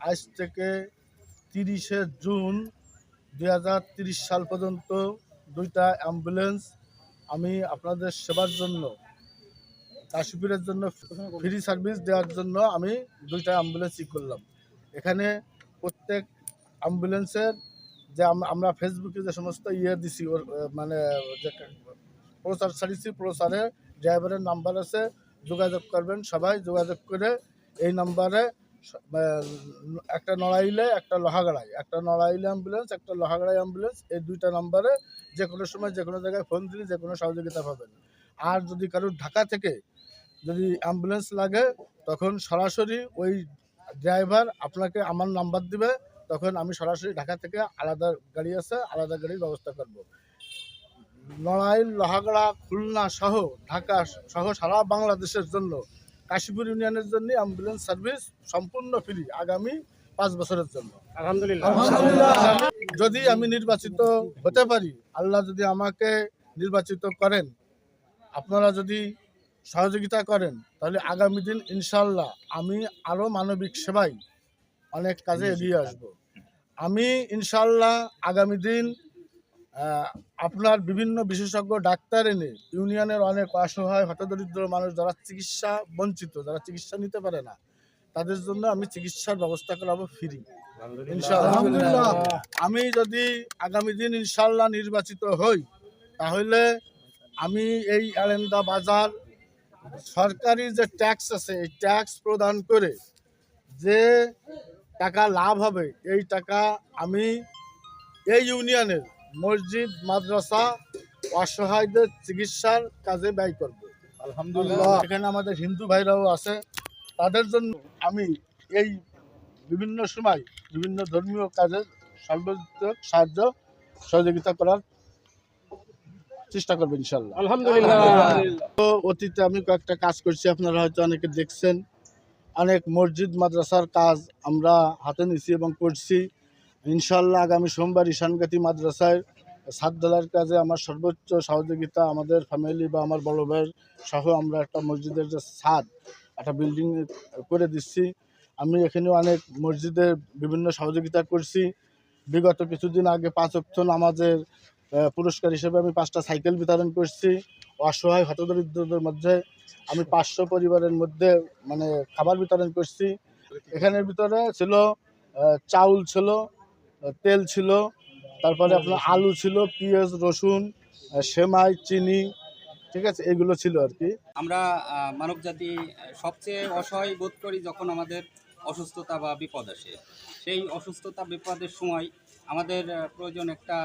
আজ থেকে 30শে জুন 2030 সাল পর্যন্ত 2টা অ্যাম্বুলেন্স আমি আপনাদের সেবার জন্য কাশীপুরের জন্য ফ্রি সার্ভিস দেওয়ার জন্য আমি 2টা অ্যাম্বুলেন্স করলাম। এখানে প্রত্যেক অ্যাম্বুলেন্সের যে আমরা ফেসবুকে যে সমস্ত দিছি মানে যে প্রচার ছাড়িয়েছি, প্রচারে ড্রাইভারের নাম্বার আছে, যোগাযোগ করবেন, সবাই যোগাযোগ করে এই নাম্বারে একটা নড়াইলে একটা লোহাগড়ায়, একটা নড়াইলে অ্যাম্বুলেন্স একটা লোহাগড়াই অ্যাম্বুলেন্স, এই 2টা নাম্বারে যে কোনো সময় যে কোনো জায়গায় ফোন দিলে যে কোনো সহযোগিতা পাবেন। আর যদি কারোর ঢাকা থেকে যদি অ্যাম্বুলেন্স লাগে তখন সরাসরি ওই ড্রাইভার আপনাকে আমার নাম্বার দিবে, তখন আমি সরাসরি ঢাকা থেকে আলাদা গাড়ি আছে, আলাদা গাড়ির ব্যবস্থা করব। নড়াইল, লোহাগড়া, খুলনা সহ ঢাকা সহ সারা বাংলাদেশের জন্য কাশীপুর ইউনিয়নের জন্য অ্যাম্বুলেন্স সার্ভিস সম্পূর্ণ ফ্রি আগামী 5 বছরের জন্য। আলহামদুলিল্লাহ। যদি আমি নির্বাচিত হতে পারি, আল্লাহ যদি আমাকে নির্বাচিত করেন, আপনারা যদি সহযোগিতা করেন, তাহলে আগামী দিন ইনশাল্লাহ আমি আরও মানবিক সেবায় অনেক কাজে এগিয়ে আসব। আমি ইনশাল্লাহ আগামী দিন আপনার বিভিন্ন বিশেষজ্ঞ ডাক্তার এনে ইউনিয়নের অনেক অসহায় হতদরিদ্র মানুষ যারা চিকিৎসা বঞ্চিত, যারা চিকিৎসা নিতে পারে না, তাদের জন্য আমি চিকিৎসার ব্যবস্থা করাবো ফ্রি ইনশাআল্লাহ। আমি যদি আগামী দিন ইনশাআল্লাহ নির্বাচিত হই, তাহলে আমি এই আলেন্দা বাজার সরকারি যে ট্যাক্স আছে, এই ট্যাক্স প্রদান করে যে টাকা লাভ হবে, এই টাকা আমি এই ইউনিয়নের মসজিদ, মাদ্রাসা, অসহায়দের চিকিৎসার কাজে ব্যয় করব। আলহামদুলিল্লাহ। এখানে আমাদের হিন্দু ভাইরাও আছে, তাদের জন্য আমি এই বিভিন্ন সময় বিভিন্ন ধর্মীয় কাজে সর্বাত্মক সাহায্য সহযোগিতা করার চেষ্টা করবেন ইনশাআল্লাহ। আলহামদুলিল্লাহ। তো অতীতে আমি কয়েকটা কাজ করছি, আপনারা হয়তো অনেকে দেখছেন। অনেক মসজিদ, মাদ্রাসার কাজ আমরা হাতে নিছি এবং করছি। ইনশাআল্লাহ আগামী সোমবার ঈশানগাতি মাদ্রাসায় ছাদ ঢালাইয়ের কাজে আমার সর্বোচ্চ সহযোগিতা, আমাদের ফ্যামিলি বা আমার বড় ভাইয়ের সহ আমরা একটা মসজিদের যে ছাদ, একটা বিল্ডিং করে দিচ্ছি। আমি এখানে অনেক মসজিদে বিভিন্ন সহযোগিতা করছি। বিগত কিছুদিন আগে 5 ওয়াক্ত নামাজের পুরস্কার হিসেবে আমি 5টা সাইকেল বিতরণ করছি। অসহায় হতদরিদ্রদের মধ্যে আমি 500 পরিবারের মধ্যে মানে খাবার বিতরণ করছি। এখানের ভিতরে ছিল চাউল ছিল, তেল ছিল, তারপরে আপনার আলু ছিল, পেঁয়াজ, রসুন, সেমাই, চিনি, ঠিক আছে, এগুলো ছিল আর কি। আমরা মানব জাতি সবচেয়ে অসহায় বোধ করি যখন আমাদের অসুস্থতা বা বিপদ আসে। সেই অসুস্থতা বিপদের সময় আমাদের প্রয়োজন একটা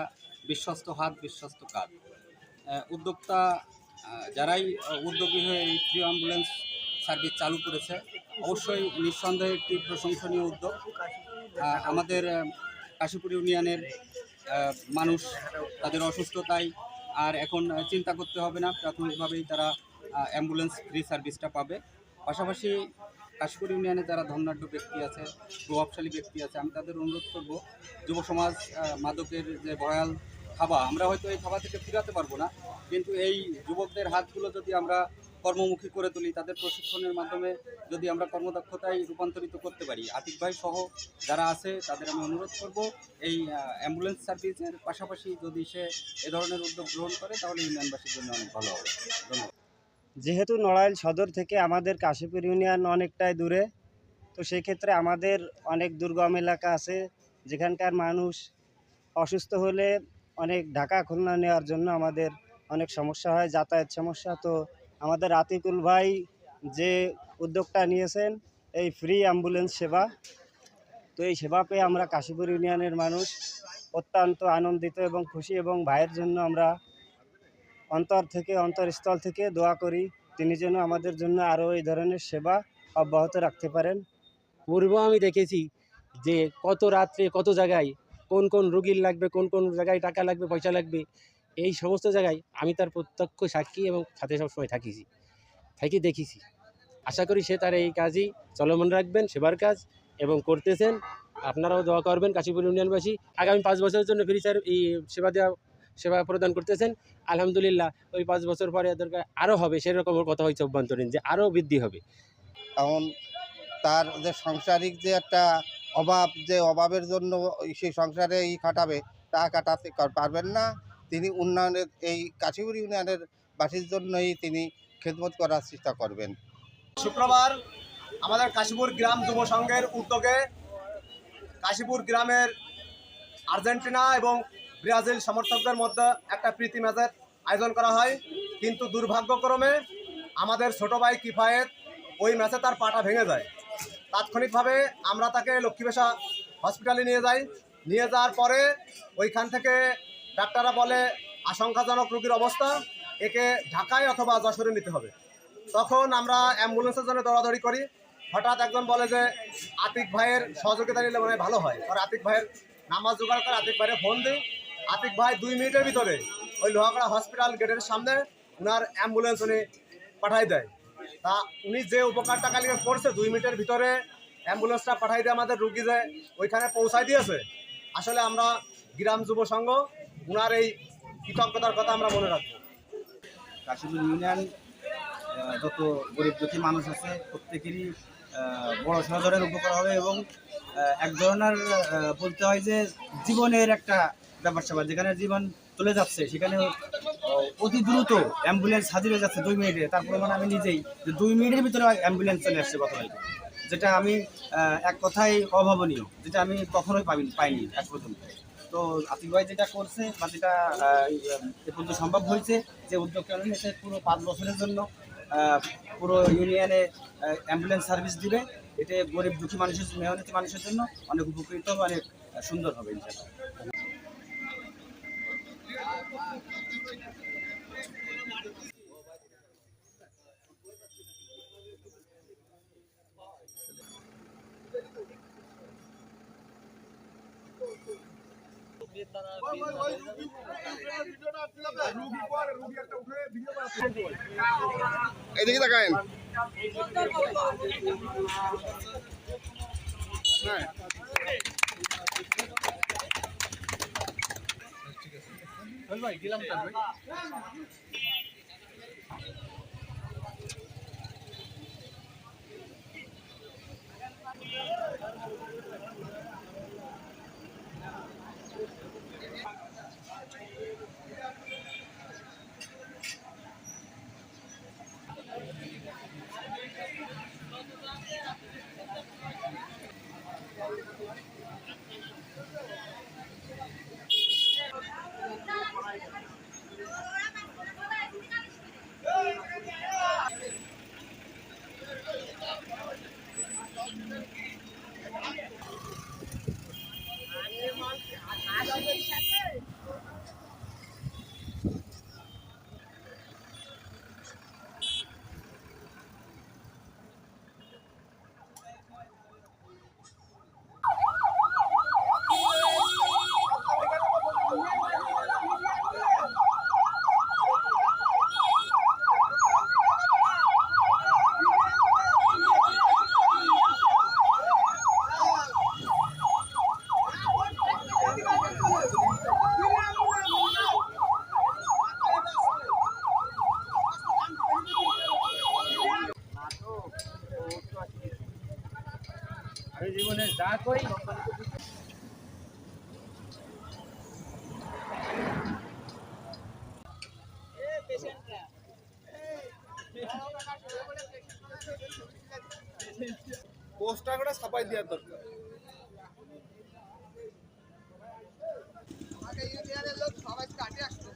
বিশ্বস্ত হাত, বিশ্বস্ত কাঁধ। উদ্যোক্তা যারাই উদ্যোগী হয়ে এই ফ্রি অ্যাম্বুলেন্স সার্ভিস চালু করেছে, অবশ্যই নিঃসন্দেহে একটি প্রশংসনীয় উদ্যোগ। আমাদের কাশীপুর ইউনিয়নের মানুষ তাদের অসুস্থতায় আর এখন চিন্তা করতে হবে না, প্রাথমিকভাবেই তারা অ্যাম্বুলেন্স ফ্রি সার্ভিসটা পাবে। পাশাপাশি কাশীপুর ইউনিয়নে যারা ধনাঢ্য ব্যক্তি আছে, প্রভাবশালী ব্যক্তি আছে, আমি তাদের অনুরোধ করব, যুব সমাজ মাদকের যে ভয়াল থাবা, আমরা হয়তো এই থাবা থেকে ফিরাতে পারবো না, কিন্তু এই যুবকদের হাতগুলো যদি আমরা কর্মমুখী করে তুলি, তাদের প্রশিক্ষণের মাধ্যমে যদি আমরা কর্মদক্ষতায় রূপান্তরিত করতে পারি, আতিক ভাই সহ যারা আছে তাদের আমি অনুরোধ করব এই অ্যাম্বুলেন্স সার্ভিসের পাশাপাশি যদি সে এ ধরনের উদ্যোগ গ্রহণ করে, তাহলে ইউনিয়নবাসীর জন্য অনেক ভালো হবে। ধন্যবাদ। যেহেতু নড়াইল সদর থেকে আমাদের কাশীপুর ইউনিয়ন অনেকটাই দূরে, তো সেই ক্ষেত্রে আমাদের অনেক দুর্গম এলাকা আছে, যেখানকার মানুষ অসুস্থ হলে অনেক ঢাকা খুলনা নেওয়ার জন্য আমাদের অনেক সমস্যা হয়, যাতায়াত সমস্যা। তো আমাদের আতিকুল ভাই যে উদ্যোগটা নিয়েছেন এই ফ্রি অ্যাম্বুলেন্স সেবা, তো এই সেবা পেয়ে আমরা কাশীপুর ইউনিয়নের মানুষ অত্যন্ত আনন্দিত এবং খুশি, এবং ভাইয়ের জন্য আমরা অন্তরস্থল থেকে দোয়া করি তিনি যেন আমাদের জন্য আরও এই ধরনের সেবা অব্যাহত রাখতে পারেন। পূর্বে আমি দেখেছি যে কত রাত্রে কত জায়গায় কোন কোন রোগীর লাগবে, কোন কোন জায়গায় টাকা লাগবে, পয়সা লাগবে, এই সমস্ত জায়গায় আমি তার প্রত্যক্ষ সাক্ষী এবং সাথে সবসময় থাকি দেখেছি। আশা করি সে তার এই কাজই চলমান রাখবেন, সেবার কাজ, এবং করতেছেন। আপনারাও দোয়া করবেন কাশীপুর ইউনিয়নবাসী আগামী 5 বছরের জন্য ফ্রি এই সেবা প্রদান করতেছেন। আলহামদুলিল্লাহ, ওই 5 বছর পরে দরকার আরও হবে, সেরকম কথা হয়েছে অভ্যন্তরীণ যে আরও বৃদ্ধি হবে। এখন তার যে সাংসারিক যে একটা অভাবের জন্য সেই সংসারে খাটাবে তা কাটাতে পারবেন না। তিনি উন্নয়নের এই কাশীপুর ইউনিয়নের বাসীর জন্যই তিনি খেদমত করার চেষ্টা করবেন। শুক্রবার আমাদের কাশীপুর গ্রাম যুব সংঘের উদ্যোগে কাশীপুর গ্রামের আর্জেন্টিনা এবং ব্রাজিল সমর্থকদের মধ্যে একটা প্রীতি ম্যাচের আয়োজন করা হয়, কিন্তু দুর্ভাগ্যক্রমে আমাদের ছোট ভাই কিফায়েত ওই ম্যাচে তার পাটা ভেঙে যায়। তাৎক্ষণিকভাবে আমরা তাকে লক্ষ্মীবেশা হসপিটালে নিয়ে যাওয়ার পরে ওইখান থেকে ডাক্তাররা বলে আশঙ্কাজনক রোগীর অবস্থা, একে ঢাকায় অথবা যশোরে নিতে হবে। তখন আমরা অ্যাম্বুলেন্সের জন্য দৌড়াদৌড়ি করি। হঠাৎ একজন বলে যে আতিক ভাইয়ের সহযোগিতা নিলে মনে হয় ভালো হয়। আর আতিক ভাইয়ের নামাজ জোগাড় করে আতিক ভাইয়ের ফোন দিই। আতিক ভাই 2 মিনিটের ভিতরে ওই লোহাগড়া হসপিটাল গেটের সামনে ওনার অ্যাম্বুলেন্স উনি পাঠাই দেয়। তা উনি যে উপকারটা কালকে করছে 2 মিনিটের ভিতরে অ্যাম্বুলেন্সটা পাঠাই দিয়ে আমাদের রুগী যে ওইখানে পৌঁছায় দিয়েছে, আসলে আমরা গ্রাম যুব সংঘ ওনার এই কৃতজ্ঞতার কথা আমরা মনে রাখবো। কাশীপুর ইউনিয়ন যত গরিব দুঃখী মানুষ আছে প্রত্যেকেরই বড় সড়কের উপকার হবে এবং এক ধরনের বলতে হয় যে জীবনের একটা ব্যাপার স্যাপার, যেখানে জীবন চলে যাচ্ছে সেখানে অতি দ্রুত অ্যাম্বুলেন্স হাজির হয়ে যাচ্ছে 2 মিনিটে। তার প্রমাণ আমি নিজেই যে 2 মিনিটের ভিতরে অ্যাম্বুলেন্স চলে আসছে গতকালকে, যেটা আমি এক কথায় অভাবনীয়, যেটা আমি কখনোই পাইনি এক পর্যন্ত। তো আতিক ভাই যেটা করছে বা যেটা এ পর্যন্ত সম্ভব হয়েছে, যে উদ্যোগটা নিয়েছে পুরো 5 বছরের জন্য পুরো ইউনিয়নে অ্যাম্বুলেন্স সার্ভিস দিবে, এতে গরিব দুঃখী মানুষের মেহনতি মানুষের জন্য অনেক উপকৃত হবে, অনেক সুন্দর হবে ইনশাআল্লাহ। এদিকে তাকায়েন। আমি জীবনে যা করি পোস্টার করে ছাপাই দেওয়ার দরকার। ইউনিয়নের লোক সবাই কাটে আসতো।